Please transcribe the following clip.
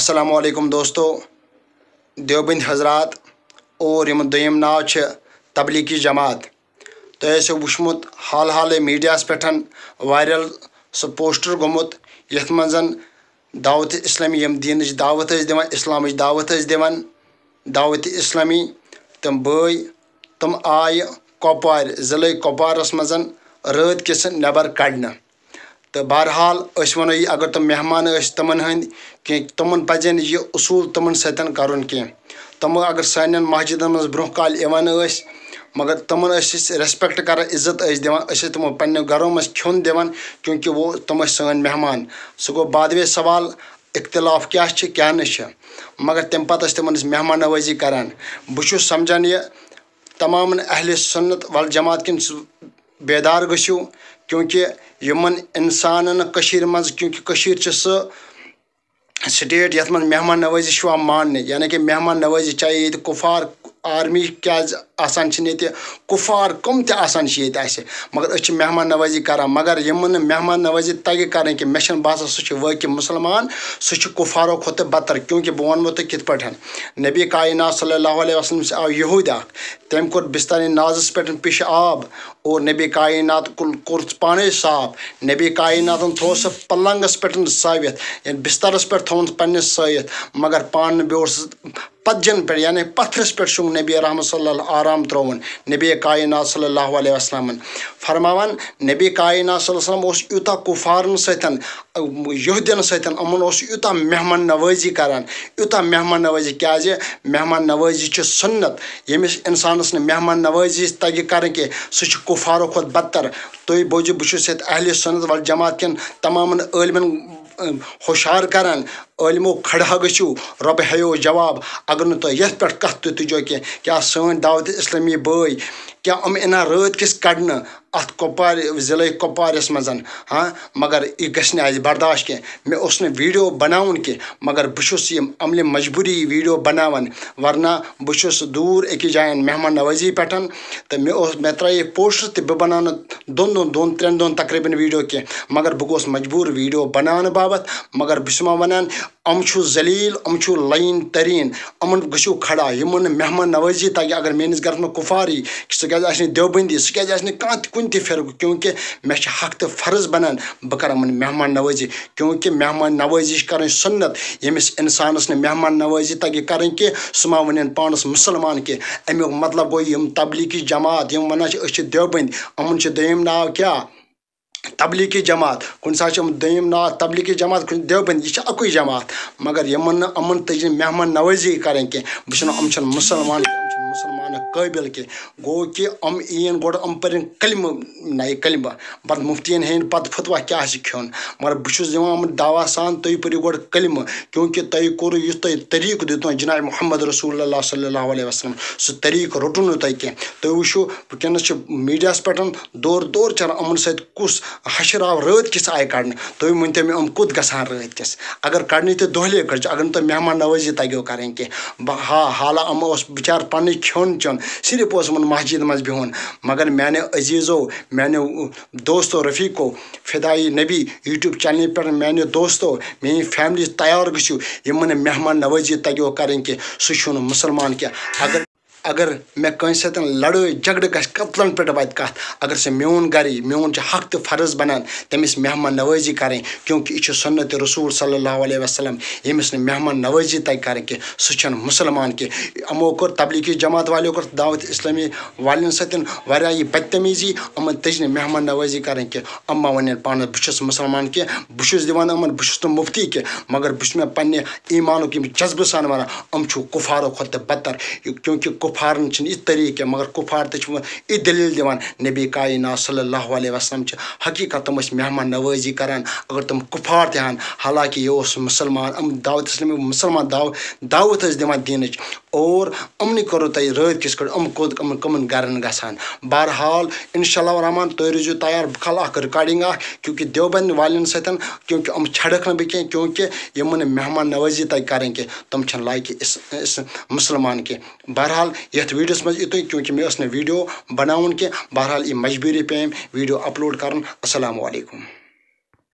السلام علیکم دوستو دیوبند حضرات اور یم دویم ناو چھ تبلیغی جماعت تو ایسو وچھمت حال حالے میڈیاس پٹھن وائرل سو پوسٹر گومت یتھ منزن دعوت اسلامی یم دینچ دعوت اس دیوان اسلامچ دعوت اس دیوان دعوت اسلامی تم بٲے تم آیہِ کۄپوارِ ضلع کۄپوارس منزن رٲتۍ کِس نٮ۪بر کڑنہٕ تو بہرحال اس ونو یہ اگر تم مہمان تمن ہند کہ تمن پزن یہ اصول تمن ستن کرن کی تم اگر سان مسجدن مز برہ کال یوان مگر تمن ریسپیکٹ کران عزت دان تمو پنہ گرو مز کھیون دان کیونکہ وہ تم سان مہمان سہ گو بعدوے سوال اختلاف کیا مگر تم پتہ تمن مہمان نوازی کران بہ سمجھان یہ تمام اہل سنت والجماعت کن بیدار گژھو کیونکہ یمن انسانن مز کیونکہ سہ سٹیٹ یت من مہمان نوازی ماننے یعنی کہ مہمان نوازی چاہے یہ کفار آرمی کیاز آسان یہ کفار کم تسان یہ مگر اس مہمان نوازی کران مگر یمن مہمان نوازی تگہ کریں کہ مے باسان سہ واقع مسلمان سہ کفارو کھت بدتر کیونکہ بہ ونمو تہ کت پہ نبی کائنات صلی اللہ علیہ وسلم سے آو یہود تم کور بستانی نازس پہ پش آب اور نبی کائنات کور پانے صاف نبی کائنات تھو سہ پلنگس پہ ساوت یعنی بسترس پہ تھون پنس سایت مگر پان بیوس پتجن پہ یعنی پتھرس پہ شنگ نبی رحمت صلی اللہ آرام ترون نبی کائنات صلی اللہ علیہ وسلم فرماوان نبی کائنات صلی اللہ علیہ وسلم یوتا کفارن ستن یہودین ستن امن یوتا مہمان نوازی کران یوتا مہمان نوازی کیا مہمان نوازی چھ سنت یمس انسانس مہمان نوازی تگہ کریں کہ سہ کفارو کھت بدتر تھی بوزو بہت اہل سنت والجماعت کن تمام علمن ہوشیار کران علمو کھڑا گژھو رب ہیو جواب اگر نہ تھی یتھ پہ کت تھی تجو کیا سن دعوت اسلامی بٲے کیا انا رات کس کڑنہ ات کپوار ضلع کپوارس مزن ہاں مگر یہ گھس آج برداشت کی مے اس نے ویڈیو بناون کی مگر بہس یہ عملِ مجبوری ویڈیو بناون ورنہ بہس دور اکی جائن مہمان نوازی پہ تو مے ترائے پوسٹر تہ بہ بناو دون ترین دون تقریباً ویڈیو کی مگر بہ گوس مجبور ویڈیو بنانے بابت مگر بہ ونان ذلیل لین ترین گژھو کھڑا یمن مہمان نوازی تگہ اگر میس گھرس میں کفار ای سہ کیازِ دیوبندی سہ کیازِ کن تہ فرق کیونکہ مے حق تو فرض بنان بہ کر مہمان نوازی کیونکہ مہمان نوازی کریں سنت یمس انسانس مہمان نوازی تگہ کریں کہ سہ ما ون پانس مسلمان کی امیک مطلب گو یم تبلیغی جماعت یم ونان دیوبند امن دویم ناو کیا تبلیغی جماعت کن سا دویم ناو تبلیغی جماعت دیوبند یہ اکوئی جماعت مگر یمن امن تج مہمان نوازی کریں کہ بہ مسلمان مسلمان قابل کی گو کہ این گوڑ پرن کلمہ نئے کلمہ پتہ مفتین ہین پتہ فتوا کیا کھیون مگر بہت دعوا سان تھی پریو گوڑ کلمہ کیونکہ تھی کور اس تھی طریقہ دیت جناب محمد رسول اللہ صلی اللہ علیہ وسلم سہ طریقہ روٹو نا تھی تھی وچو ونکس میڈیاس پہ دور دور چلان امن ست کس حشر آو رات کس آئی کڑنے تھی ؤنتو مے کت گژھان رات کس اگر کڑنی تو دہلے کڑ اگر تھی مہمان نوازی تگو کریں کہ حالہ بچار پن کھیون چون صرف اس مسجد مز بہن مگر میانے عزیزو میانے دوستو رفیقو فدائی نبی یوٹیوب چینل پہ میانے دوستو میری فیملی تیار گژھو یمن مہمان نوازی تگو کریں کہ سہ مسلمان کی اگر مے کنس ست لڑائی جھگڑ گھس قتلن پہ وت کت اگر سہ میون گری میون حق تو فرض بنان تمس مہمان نوازی کریں کیونکہ یہ سنت رسول صلی اللہ علیہ وسلم یمس مہمان نوازی تگ کریں کہ سہ مسلمان کی امو کور تبلیغی جماعت والو کور دعوت اسلامی والن ستن یہ بدتمیزی امن تج مہمان نوازی کریں کہ اما ون پانس بہس مسلمان کی بہس دان بہس مفتی کی مگر بہس میں پنہ ایمانک جذبہ سان ونان کفارو کھت بدتر کیونکہ کفارن یہ طریقہ مگر کفار تہ یہ دلیل دان نبی کائنات صلی اللہ علیہ وسلم حقیقت تم مہمان نوازی کران اگر تم کفار تہن حالانکہ یہ مسلمان دعوت اسلامی مسلمان دعوت دان دینچ اور امن کرو تھی رات کس کڑ کمن گرن گھان بہرحال انشاء اللہ الرحمان تھی روزو تیار بہ کھال اخ رکارڈنگ کیونکہ دیوبند والن ستن کیونکہ چھڑک نا بہ کیونکہ یمن مہمان نوازی تگ کریں کہ تم لائق مسلمان کی بہرحال یتھ ویڈیوس مز یتھے کیونکہ مے اس نے ویڈیو بناون کی بہرحال یہ مجبوری پیم ویڈیو اپلوڈ کرن السلام علیکم.